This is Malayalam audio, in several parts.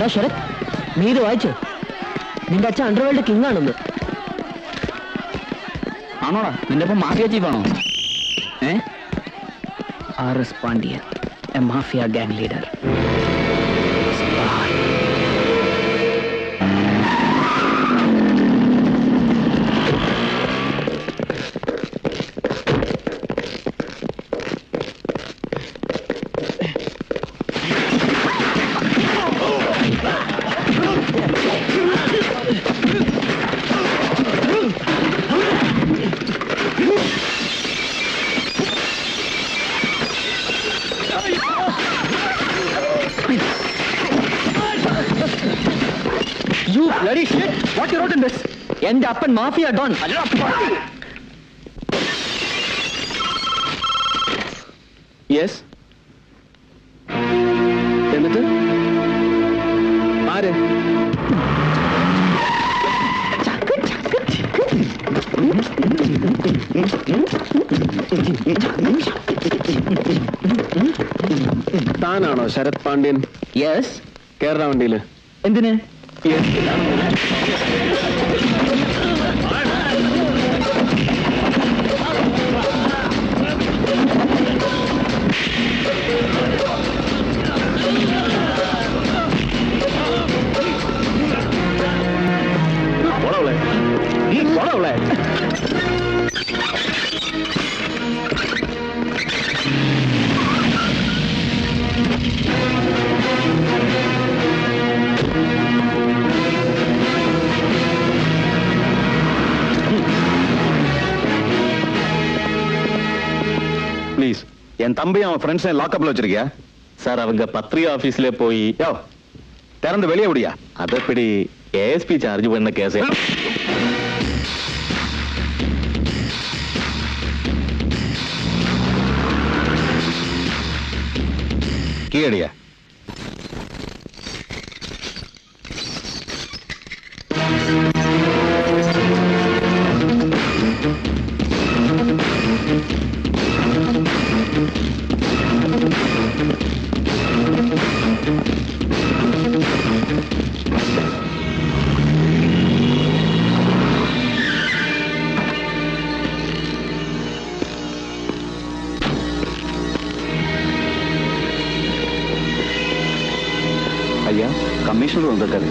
എടാ ശരത്, നീ ഇത് വായിച്ചോ? നിന്റെ അച്ഛൻ അണ്ടർവേൾഡ് കിങ് ആണെന്ന്. ആണോടാ? നിന്റെ ഒപ്പം മാഫിയ ചീഫാണോ? RS Pandian, a mafia gang leader. You bloody shit! What you wrote in this? എന്റെ അപ്പൻ മാഫിയ ഡോൺ. യെസ്. എന്നിട്ട് ആര്? താനാണോ ശരത് പാണ്ഡ്യൻ? യെസ്. കേരള വണ്ടിയില് എന്തിന്? ப்ளீஸ், என் தம்பி அவன் ஃப்ரெண்ட்ஸ் லாக்அப்ல வச்சிருக்கியா? சார், அவங்க பத்திரிகை ஆபீஸ்ல போய் திறந்து வெளியே விடியா? அதப்படி ASP சார்ஜ் பண்ண கேஸ். கீழடியா? ஐயா, கமிஷனர் வந்திருக்காரு.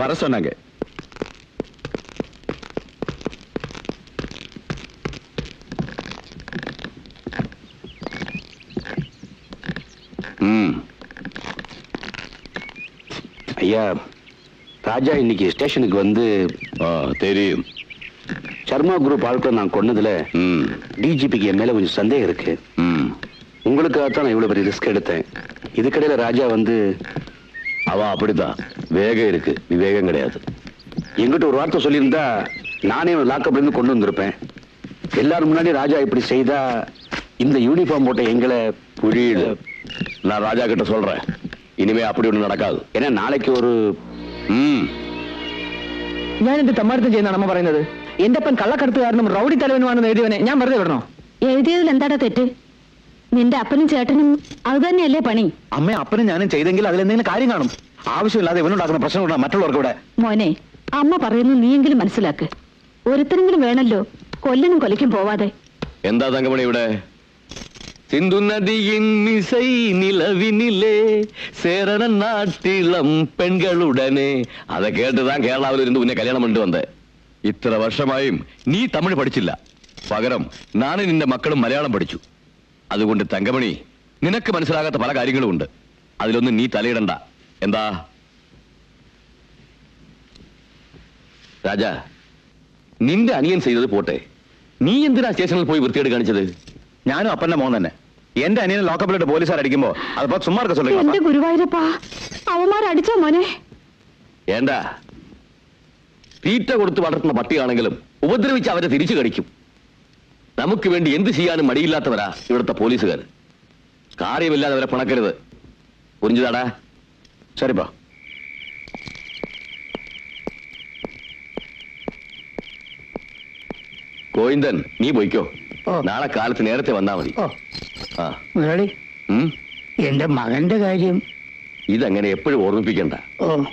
வர சொன்னாங்க. ஐயா, ராஜா இன்னைக்கு ஸ்டேஷனுக்கு வந்து தெரியும். சர்மா குரூப் ஆட்களை நான் கொன்னதுல டிஜிபிக்கு என் மேல கொஞ்சம் சந்தேகம் இருக்கு. உங்களுக்காகத்தான் நான் இவ்வளவு பெரிய ரிஸ்க் எடுத்தேன். இதுக்கடையில ராஜா வந்து அவ அப்படிதான், வேகம் இருக்கு, விவேகம் கிடையாது. எங்கிட்ட ஒரு வார்த்தை சொல்லியிருந்தா நானே லாக்அப்ல இருந்து கொண்டு வந்திருப்பேன். எல்லாரும் முன்னாடி ராஜா இப்படி செய்தா இந்த யூனிஃபார்ம் போட்ட எங்களை புரியுது. நான் ராஜா கிட்ட சொல்றேன், ഇനിമേ அப்படி ഒന്നും നടക്കാതെ. ஏன்னா നാളേക്ക് ഒരു ഞാൻ എന്ത് തമ്മാർത്ഥം ചെയ്യുന്ന അമ്മ പറയുന്നത്? എന്റെ അപ്പൻ കള്ളക്കടത്തുകാരനും റൗഡി തലവനുമാണെന്ന് എഴുതിയവനെ ഞാൻ വെറുതെ വിടണോ? എഴുതിയതിൽ എന്താടാ തെറ്റ്? നിന്റെ അപ്പനും ചേട്ടനും അത് തന്നെയല്ലേ പണി? അമ്മ അപ്പനും ഞാനും ചെയ്തെങ്കിൽ അതിലെന്തെങ്കിലും കാര്യം കാണും. ആവശ്യമില്ലാതെ ഇവനുണ്ടാക്കുന്ന പ്രശ്നം മറ്റുള്ളവർക്ക് ഇവിടെ. മോനെ, അമ്മ പറയുന്നത് നീയെങ്കിലും മനസ്സിലാക്ക്. ഒരുത്തരെങ്കിലും വേണല്ലോ കൊല്ലനും കൊലയ്ക്കും പോവാതെ. എന്താ തങ്കമണി ഇവിടെ? സിന്ധു നദിയിൻ ഇസൈ നിലവിനിലെ சேரண நாட்டிலம் പെൺകളുടനെ. அதை കേട്ടുதான் കേരളാവിൽ ഇരുന്ന് ഉന്നെ കല്യാണം കൊണ്ട് വന്നേ. ഇത്ര വർഷമായും നീ തമിഴ് പഠിച്ചില്ല. പകരം നാനും നിന്റെ മക്കളും മലയാളം പഠിച്ചു. അതുകൊണ്ട് തങ്കമണി, നിനക്ക് മനസ്സിലാകാത്ത പല കാര്യങ്ങളും ഉണ്ട്. അതിലൊന്നും നീ തലയിടണ്ട. എന്താ രാജാ, നിന്റെ അനിയൻ ചെയ്തത് പോട്ടെ, നീ എന്തിനാ സ്റ്റേഷനിൽ പോയി വൃത്തികേട് കാണിച്ചത്? ഞാനും അപ്പന്റെ മോൻ തന്നെ. എന്റെ അനിയനെ ലോക്കപ്പിലിട്ട് പോലീസുകാർ അടിക്കുമ്പോ അതിപ്പോ ചുമ്മാർക്ക് சொல்லுங்க. എന്റെ ഗുരുവായൂരപ്പാ, അവന്മാരടിച്ചോ മോനെ? ഏണ്ട, തീറ്റ കൊടുത്ത് വളർത്തുന്ന പട്ടിയാണെങ്കിലും ഉപദ്രവിച്ച് അവരെ തിരിച്ചു കടിക്കും. നമുക്ക് വേണ്ടി എന്ത് ചെയ്യാനും മടിയില്ലാത്തവരാ ഇവിടുത്തെ പോലീസുകാർ. കാര്യമില്ലാതെ അവരെ പണക്കരുത്. പുരിഞ്ചുതാടാ? ശരിപ്പാ. ഗോവിന്ദൻ, നീ പോയിക്കോ. നാളെ കാലത്ത് നേരത്തെ വന്നാ മതി. എന്റെ മകന്റെ കാര്യം. ഇതങ്ങനെ എപ്പോഴും ഓർമ്മിപ്പിക്കണ്ട.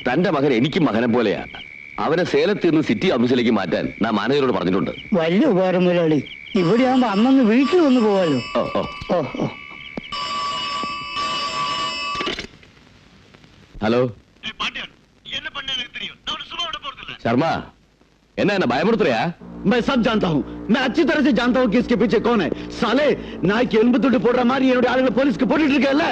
തന്റെ മകൻ എനിക്കും മകനെ പോലെയാ. അവനെ സേലത്തിൽ നിന്ന് സിറ്റി ഓഫീസിലേക്ക് മാറ്റാൻ ഞാൻ മാനേജരോട് പറഞ്ഞിട്ടുണ്ട്. വലിയ ഉപകാരം മുതലാളി. ഇവിടെ ആകുമ്പോ അന്നന്ന് വീട്ടിൽ വന്ന് പോവാലോ. ഹലോ ശർമ്മ, എന്നാ ഭയപ്പെടുത്തുകയാ? मैं सब जानता हूँ, मैं अच्छी तरह से जानता हूँ कि इसके पीछे कौन है. साले नाई के एल्बू तुड़ पोड़ मारी आगे पुलिस को पोटी है.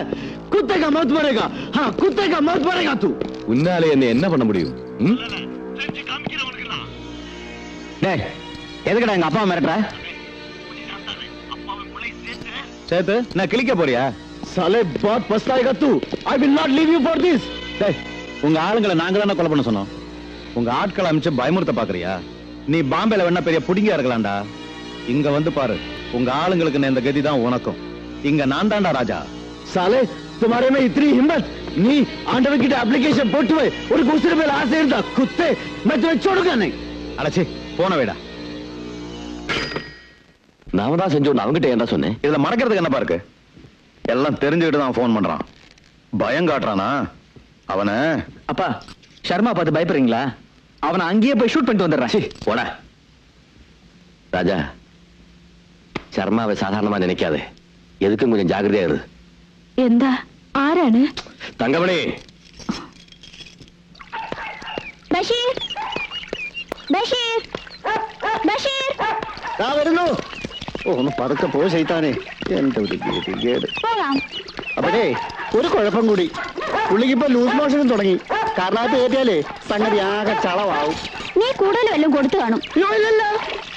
कुत्ते का मौत मरेगा. हाँ, कुत्ते का मौत मरेगा तू. ഉന്നാലെ എന്നെ എന്നാ பண்ண முடியும்? எதுக்கடா எங்க அப்பா மிரட்டுற? சேத்து நான் கிளிக்க போறியா? साले बहुत पछताएगा तू. I will not leave you for this. உங்க ஆளுங்களை நாங்க தானே கொலை பண்ண சொன்னோம். உங்க ஆட்களை அமைச்சு பயமுறுத்த பாக்குறியா? நீ பாம்பேல வேணா பெரிய புடிங்கியா இருக்கலாம்டா. இங்க வந்து பாரு, உங்க ஆளுங்களுக்கு இந்த கதி தான் உனக்கும். இங்க நான் தான்டா ராஜா. साले तुम्हारे में इतनी हिम्मत. नी आंडवे की एप्लीकेशन पोट हुए और दूसरे पे लाश था. कुत्ते, मैं तुम्हें छोड़ूंगा नहीं. அடச்சி போன வேடா. நாம தான் செஞ்சோம். அவங்கிட்ட ஏன்டா சொன்னேன்? இதுல மறக்கிறதுக்கு என்னப்பா இருக்கு? எல்லாம் தெரிஞ்சுக்கிட்டு தான் போன் பண்றான். பயம் காட்டுறானா அவனை? அப்பா, ஷர்மா பார்த்து பயப்படுறீங்களா? அவனை அங்கேயே போய் ஷூட் பண்ணிட்டு வந்துடுறேன். போடா ராஜா. ശർമാവെ സാധാരണമായി നനയ്ക്കാതെ എതുക്കും கொஞ்சம் ജാഗ്രതയാ ഇரு. എന്താ? ആരാണ്? തങ്കമണി. ബഷീർ, ബഷീർ, ബഷീർ. വരുന്നു. ഒന്ന് പതുക്കെ പോ ചെയ്താനേ. എന്റെ ഒരു ഗതികേട്. പോകാം. അവിടെ ഒരു കുഴപ്പം കൂടി. പുള്ളിക്കിപ്പോ ലൂസ് മോഷനും തുടങ്ങി. കാരണത്ത് കയറ്റിയാലേ സംഗതി ആകെ ചളവാവും. നീ കൂടുതൽ വല്ലതും കൊടുത്തു കാണും. ഇല്ലല്ല,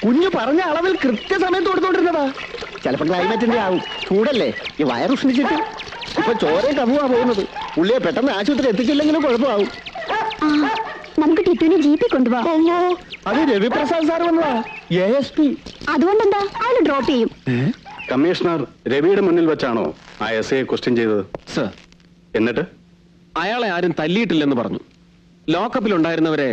കുഞ്ഞു പറഞ്ഞ അളവിൽ കൃത്യസമയത്ത് കൊടുത്തോണ്ടിരുന്നതാ. ചിലപ്പോ ക്ലൈമറ്റിന്റെ ആവും. ചൂടല്ലേ, ഈ വയറുഷ്ണിച്ചിട്ട് ഇപ്പൊ ചോരയും കവുവാ പോകുന്നത്. പുള്ളിയെ പെട്ടെന്ന് ആശുപത്രി എത്തിച്ചില്ലെങ്കിലും കുഴപ്പമാവും. നമുക്ക് ടിറ്റുവിനെ ജീപ്പിൽ കൊണ്ടുപോകാം. അത് രവിപ്രസാദ് സാർ വന്നതാ, ASP. അതുകൊണ്ടെന്താ, അയാൾ ഡ്രോപ്പ് ചെയ്യും. കമ്മീഷണർ രവിയുടെ മുന്നിൽ വെച്ചാണോ ആ എസ്ഐയെ ക്വസ്റ്റ്യൻ ചെയ്തത്? സർ, എന്നിട്ട് അയാളെ ആരും തല്ലിയിട്ടില്ലെന്ന് പറഞ്ഞു. ലോക്കപ്പിൽ ഉണ്ടായിരുന്നവരെ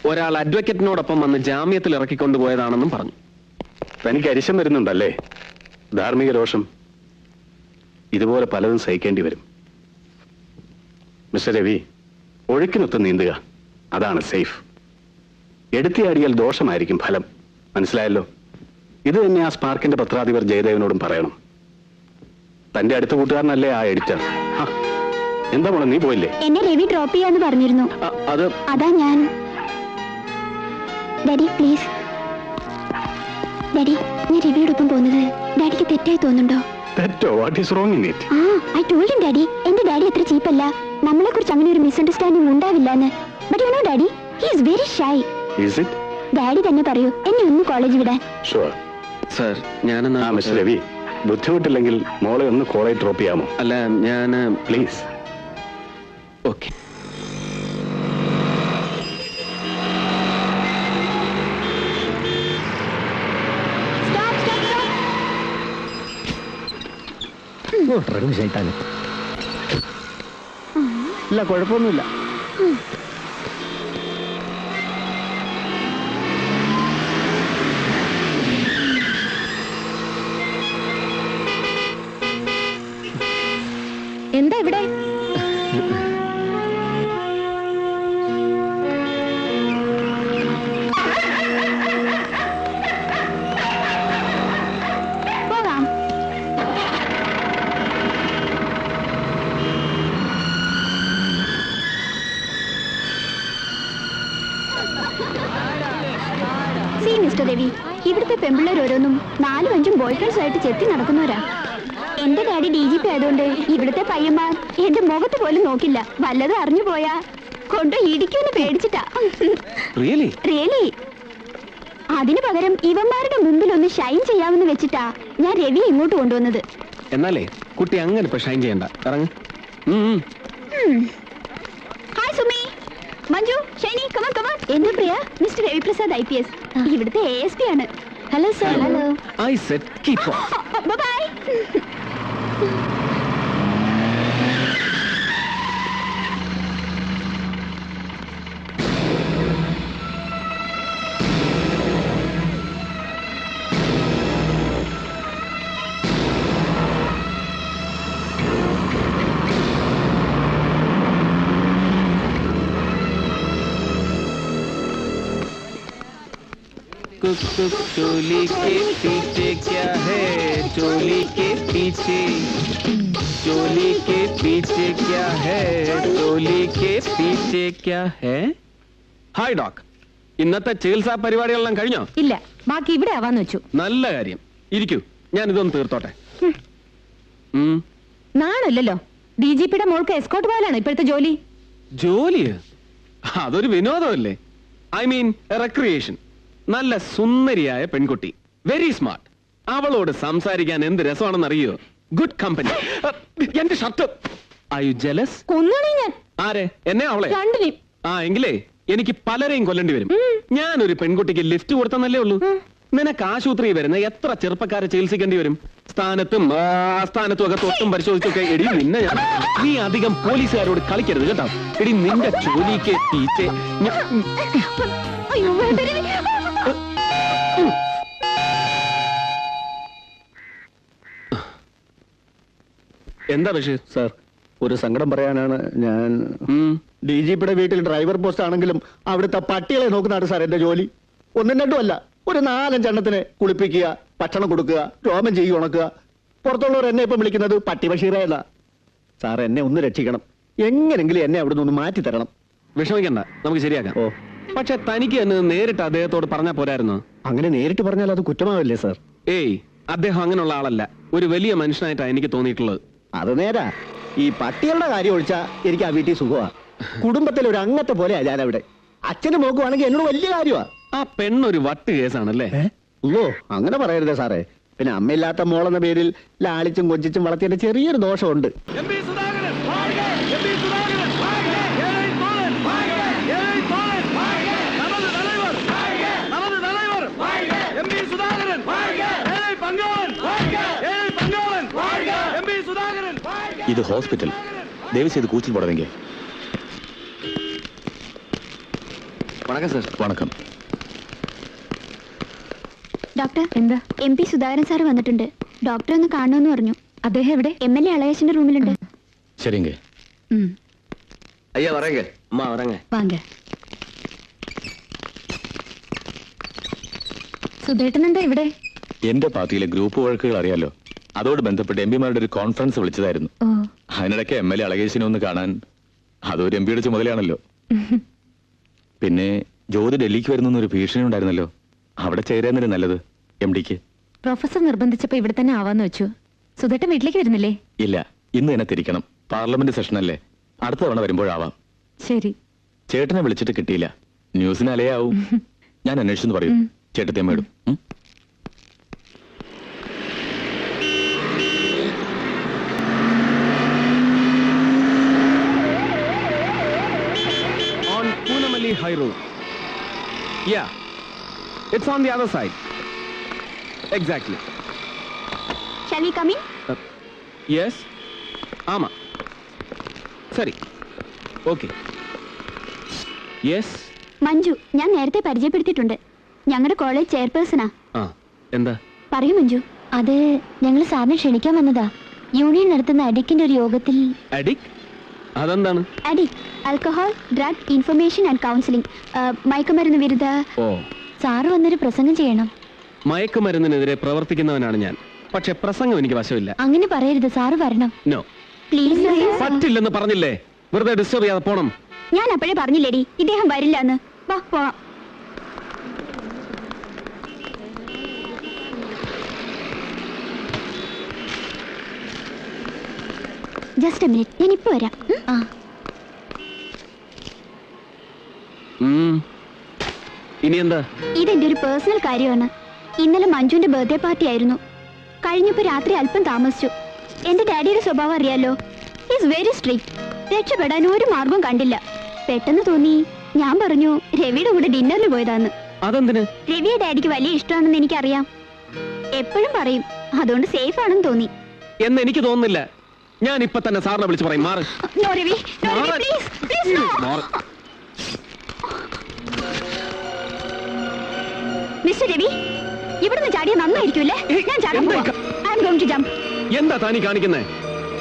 ഒരാൾ അഡ്വക്കേറ്റിനോടൊപ്പം വന്ന് ജാമ്യത്തിൽ ഇറക്കിക്കൊണ്ടുപോയതാണെന്നും പറഞ്ഞു. തനിക്ക് അരിശം വരുന്നുണ്ടല്ലേ? ധാർമ്മിക രോഷം. ഇതുപോലെ പലതും സഹിക്കേണ്ടി വരും. മിസ്റ്റർ രവി, ഒഴുക്കിനൊത്ത് നീന്തുക, അതാണ് സേഫ്. എടുത്തിയാടിയാൽ ദോഷമായിരിക്കും ഫലം. മനസ്സിലായല്ലോ? ഇത് തന്നെ ആ സ്പാർക്കിന്റെ പത്രാധിപർ ജയദേവനോടും പറയണം. തന്റെ അടുത്ത കൂട്ടുകാരനല്ലേ ആ എഡിറ്റർ? എന്താ മോളെ, നീ പോയില്ലേ? എന്നെ രവി ഡ്രോപ്പ് ചെയ്യാന്ന് പറഞ്ഞിരുന്നു. അതാ ഞാൻ. Daddy please. ഡാഡി, ഞാൻ രവിയോടൊപ്പം പോകുന്നത് ഡാഡിക്ക് തെറ്റായി തോന്നുന്നുണ്ടോ? തെറ്റോ? What is wrong in it? I told him daddy, എന്റെ ഡാഡി അത്ര ചീപ്പല്ല. നമ്മളെ കുറിച്ച് അങ്ങനെ ഒരു മിസ്അണ്ടർസ്റ്റാൻഡിംഗ് ഉണ്ടാവില്ലെന്ന്. But you know daddy, he is very shy. Is it? Daddy തന്നെ പറയൂ എന്നെ ഒന്ന് കോളേജ് വിടാൻ. ഷുവർ. സർ, ഞാനെന്നാ മിസ്റ്റർ രവി, ബുദ്ധിമുട്ടില്ലെങ്കിൽ മോളെ ഒന്ന് കോളേജ് ഡ്രോപ്പ് ചെയ്യാമോ? അല്ല, ഞാൻ പ്ലീസ്. ഓക്കെ. ഇല്ല, കുഴപ്പമൊന്നുമില്ല. എന്താ ഇവിടെ? പോകാം. സി മിസ്റ്റർ രവി, ഇവിടുത്തെ പെമ്പിള്ളേർ ഓരോന്നും 4-5 ബോയ് ഫ്രണ്ട്സ് ആയിട്ട് ചെത്തി നടക്കുന്നവരാ. എന്റെ ഡാഡി DGP ആയതുകൊണ്ട് ഇവിടുത്തെ പയ്യന്മാർ എന്റെ മുഖത്ത് പോലും നോക്കില്ല. വല്ലതും അറിഞ്ഞു പോയാ കൊണ്ട് ഇടിക്കുമെന്ന് പേടിച്ചിട്ടാ. റിയലി. അതിനു പകരം ഇവന്മാരുടെ മുമ്പിൽ ഒന്ന് ഷൈൻ ചെയ്യാമെന്ന് വെച്ചിട്ടാ ഞാൻ രവി ഇങ്ങോട്ട് കൊണ്ടുവന്നത്. എന്നാലേ കുട്ടി അങ്ങനെ ഇപ്പൊ ഷൈൻ ചെയ്യണ്ട. ഇറങ്ങ്. Hi Sumi, Manju, Shiny, come on come on. എന്റെ പ്രിയ മിസ്റ്റർ രവിപ്രസാദ് IPS, ഇവിടുത്തെ ASP ആണ്. Hello sir. Hello. I said keep on. Bye. चोली के पीछे क्या है? चोली के पीछे क्या है? चोली के पीछे क्या है? ഹായ് ഡോക്, ഇന്നത്തെ ചികിത്സാ പരിപാടികളെല്ലാം കഴിഞ്ഞോ? ഇല്ല, ബാക്കി ഇവിടെ ആവാന്ന് വെച്ചു. നല്ല കാര്യം, ഇരിക്കൂ, ഞാൻ ഇതൊന്ന് തീർത്തോട്ടെ. നാണല്ലോ, DGPയുടെ മോൾക്ക് എസ്കോർട്ട് പോലാണ് ഇപ്പോഴത്തെ ജോലി. ജോലിയോ? അതൊരു വിനോദമല്ലേ? I mean recreation. നല്ല സുന്ദരിയായ പെൺകുട്ടി, വെരി സ്മാർട്ട്. അവളോട് സംസാരിക്കാൻ എന്ത് രസമാണെന്ന് അറിയോ? Good company. എന്റെ ഷർട്ട്. Are you jealous? കൊന്നാണേ ഞാൻ. ആരെ? എന്നെ? അവളെ? രണ്ടിനെയും. ആ, എങ്കിലേ എനിക്ക് പലരെയും കൊല്ലേണ്ടി വരും. ഞാനൊരു പെൺകുട്ടിക്ക് ലിഫ്റ്റ് കൊടുത്തെന്നല്ലേ ഉള്ളൂ. നിനക്ക് ആശുപത്രി വരുന്ന എത്ര ചെറുപ്പക്കാരെ ചികിത്സിക്കേണ്ടി വരും? സ്ഥാനത്തും അസ്ഥാനത്തും ഒക്കെ തൊട്ടും പരിശോധിച്ചൊക്കെ. എടി നിന്നെ നീ അധികം പോലീസുകാരോട് കളിക്കരുത് കേട്ടോ. എടി നിന്റെ ജോലിക്ക് ടീച്ചേ. എന്താ ബഷീർ സാർ, ഒരു സങ്കടം പറയാനാണ് ഞാൻ. DGPയുടെ വീട്ടിൽ ഡ്രൈവർ പോസ്റ്റ് ആണെങ്കിലും അവിടുത്തെ പട്ടികളെ നോക്കുന്നതാണ് സാർ എന്റെ ജോലി. ഒന്നും രണ്ടും അല്ല, ഒരു 4-5 എണ്ണത്തിനെ കുളിപ്പിക്കുക, ഭക്ഷണം കൊടുക്കുക, രോമം ചെയ്യുക, ഉണക്കുക. പുറത്തുള്ളവർ എന്നെ ഇപ്പം വിളിക്കുന്നത് പട്ടി ബഷീറല്ല. സാർ, എന്നെ ഒന്ന് രക്ഷിക്കണം. എങ്ങനെങ്കിലും എന്നെ അവിടെ നിന്ന് മാറ്റി തരണം. വിഷമിക്കണ്ട, നമുക്ക് ശരിയാക്കാം. ഓ, പക്ഷെ തനിക്ക് എന്ന് നേരിട്ട് അദ്ദേഹത്തോട് പറഞ്ഞാൽ പോരായിരുന്നോ? അങ്ങനെ നേരിട്ട് പറഞ്ഞാൽ അത് കുറ്റമാവില്ലേ സാർ? ഏയ്, അദ്ദേഹം അങ്ങനെയുള്ള ആളല്ല. ഒരു വലിയ മനുഷ്യനായിട്ടാണ് എനിക്ക് തോന്നിയിട്ടുള്ളത്. അത് നേരാ. ഈ പട്ടികളുടെ കാര്യം ഒഴിച്ചാ എനിക്ക് ആ വീട്ടിൽ സുഖമാ. കുടുംബത്തിൽ ഒരു അംഗത്തെ പോലെയാ ഞാൻ അവിടെ. അച്ഛന് നോക്കുവാണെങ്കിൽ എന്നോട് വലിയ കാര്യമാ. ആ പെണ്ണൊരു വട്ട് കേസാണല്ലേ? അല്ലോ, അങ്ങനെ പറയരുതേ സാറേ. പിന്നെ അമ്മയില്ലാത്ത മോളെന്ന പേരിൽ ലാളിച്ചും കൊഞ്ചിച്ചും വളർത്തിയതിന്റെ ചെറിയൊരു ദോഷമുണ്ട്. ഇത് ഹോസ്പിറ്റൽ, ദയവ് ചെയ്ത് കൂച്ചിൽ പോടവെങ്കിൽ. വണക്കം സർ. വണക്കം. ഡോക്ടർ, എന്താ? MP സുധാകരൻ സാർ വന്നിട്ടുണ്ട്. ഡോക്ടറെ ഒന്ന് കാണുമെന്ന് പറഞ്ഞു. അദ്ദേഹം എവിടെ? MLA അളയച്ചന്റെ റൂമിലുണ്ട്. ശരിങ്ക. അയ്യാ പറയങ്ക. അമ്മ പറങ്ങ. വാങ്ക. സുധേട്ടൻ എന്താ ഇവിടെ? എന്റെ പാർട്ടിയിലെ ഗ്രൂപ്പ് വഴക്കുകൾ അറിയാലോ, അതോട് ബന്ധപ്പെട്ട് MPമാരുടെ ഒരു കോൺഫറൻസ് വിളിച്ചതായിരുന്നു. അതിനിടയ്ക്ക് MLA അളകേശിനെ ഒന്ന് കാണാൻ. അതൊരു MPയുടെ ചുമതലയാണല്ലോ. പിന്നെ ജ്യോതി ഡൽഹിക്ക് വരുന്ന ഒരു ഭീഷണി ഉണ്ടായിരുന്നല്ലോ, അവിടെ ചേരാന്നല്ലേ നല്ലത് MDക്ക്. പ്രൊഫസർ നിർബന്ധിച്ചപ്പോ ഇവിടെ തന്നെ ആവാന്ന് വെച്ചു. സുധേട്ടൻ വീട്ടിലേക്ക് വരുന്നില്ലേ? ഇല്ല, ഇന്ന് തന്നെ തിരിക്കണം. പാർലമെന്റ് സെഷൻ അല്ലേ, അടുത്ത തവണ വരുമ്പോഴാവാം. ശരി. ചേട്ടനെ വിളിച്ചിട്ട് കിട്ടിയില്ല. ന്യൂസിന് അലയാവും. ഞാൻ അന്വേഷിച്ചെന്ന് പറയൂ. ചേട്ടത്തെ മേടും. High road. Yeah, it's on the other side. Exactly. Shall we come in? Yes. Ama. Sorry. Okay. Yes. Manju, ഞാൻ നേരത്തെ പരിചയപ്പെടുത്തിയിട്ടുണ്ട്. ഞങ്ങളുടെ കോളേജ് ചെയർപേഴ്സണാ. എന്താ? പറയൂ മഞ്ജു. അത് ഞങ്ങൾ സാറിനെ ക്ഷണിക്കാൻ വന്നതാ. യൂണിയൻ നടത്തുന്ന അഡിക്കിന്റെ ഒരു യോഗത്തിൽ. അഡിക്? അതെന്താണ്? ADIC, alcohol, drug information and counselling, മയക്കുമരുന്ന് വിരുദ്ധ. സാറ് വന്നൊരു പ്രസംഗം ചെയ്യണം. മയക്കുമരുന്നിനെതിരെ പ്രവർത്തിക്കുന്നവനാണ് ഞാൻ, പക്ഷെ പ്രസംഗം എനിക്ക് വശമില്ല. അങ്ങനെ പറയരുത്, സാറ് വരണം. No please. പറ്റില്ലെന്ന് പറഞ്ഞില്ലേ, വെറുതെ ഡിസ്റ്റർബ് ചെയ്യാതെ പോണം. ഞാൻ അപ്പോഴേ പറഞ്ഞില്ലേടി ഇദ്ദേഹം വരില്ല എന്ന്. വാ പോവാം. ജസ്റ്റ് എ മിനിറ്റ്, ഞാൻ ഇപ്പൊ വരാം. ഇനി എന്താ? ഇതെന്റെ ഒരു പേഴ്സണൽ കാര്യമാണ്. ഇന്നലെ മഞ്ജുവിന്റെ ബർത്ത്ഡേ പാർട്ടി ആയിരുന്നു. കഴിഞ്ഞപ്പോ രാത്രി അല്പം താമസിച്ചു. എന്റെ ഡാഡിയുടെ സ്വഭാവം അറിയാലോ, ഈസ് വെരി സ്ട്രിക്റ്റ്. രക്ഷപ്പെടാൻ ഒരു മാർഗവും കണ്ടില്ല. പെട്ടെന്ന് തോന്നി, ഞാൻ പറഞ്ഞു രവിയുടെ കൂടെ ഡിന്നറിന് പോയതാന്ന്. അതെന്തിന്? രവിയെ ഡാഡിക്ക് വലിയ ഇഷ്ടമാണെന്ന് എനിക്കറിയാം, എപ്പോഴും പറയും. അതുകൊണ്ട് സേഫ് ആണെന്ന് തോന്നി. എന്ന് എനിക്ക് തോന്നുന്നില്ല. ഞാൻ ഇപ്പൊ തന്നെ സാറിനെ വിളിച്ച് പറയും. മാറ്. No Ravi, no Ravi, please please no. Mister Ravi, ഇവിടുന്ന് ചാടിയ നന്നായിരിക്കുമല്ലേ? ഞാൻ ചാടാൻ പോവാ. I am going to jump. എന്താ താനി കാണിക്കുന്നേ?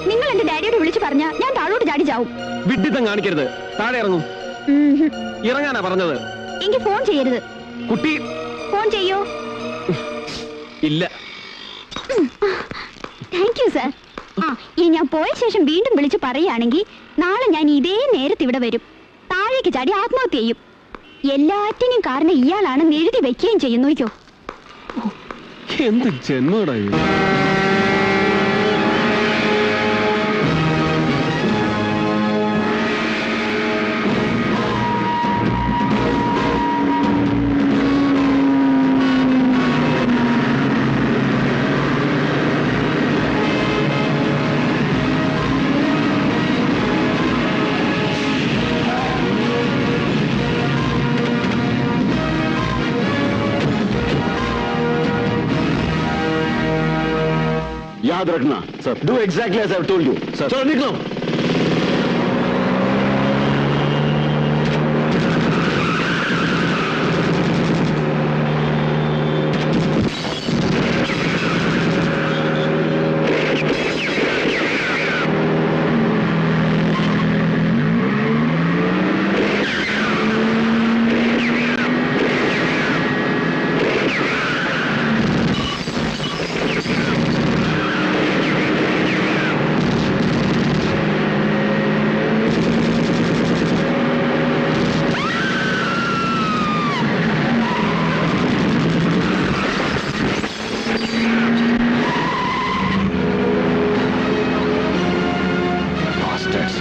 നിങ്ങൾ എന്റെ ഡാഡിയോട് വിളിച്ചു പറഞ്ഞാ ഞാൻ താഴോട്ട് ചാടി ചാവും. വിഡ്ഢിത്തം കാണിക്കരുത്. താഴെ ഇറങ്ങൂ. ഇറങ്ങാനാ പറഞ്ഞത്. എനിക്ക് ഫോൺ ചെയ്യരുത്. കുട്ടി ഫോൺ ചെയ്യൂ. ഇല്ല. Thank you sir. ആ ഇനി ഞാൻ പോയ ശേഷം വീണ്ടും വിളിച്ച് പറയുകയാണെങ്കിൽ നാളെ ഞാൻ ഇതേ നേരത്ത് ഇവിടെ വരും. താഴേക്ക് ചാടി ആത്മഹത്യ ചെയ്യും. എല്ലാറ്റിനും കാരണം ഇയാളാണെന്ന് എഴുതി വെക്കുകയും ചെയ്യും. നോക്കോ. എന്ത് ജന്മടായി. याद रखना sir, do exactly as I have told you sir. चलो निकलो.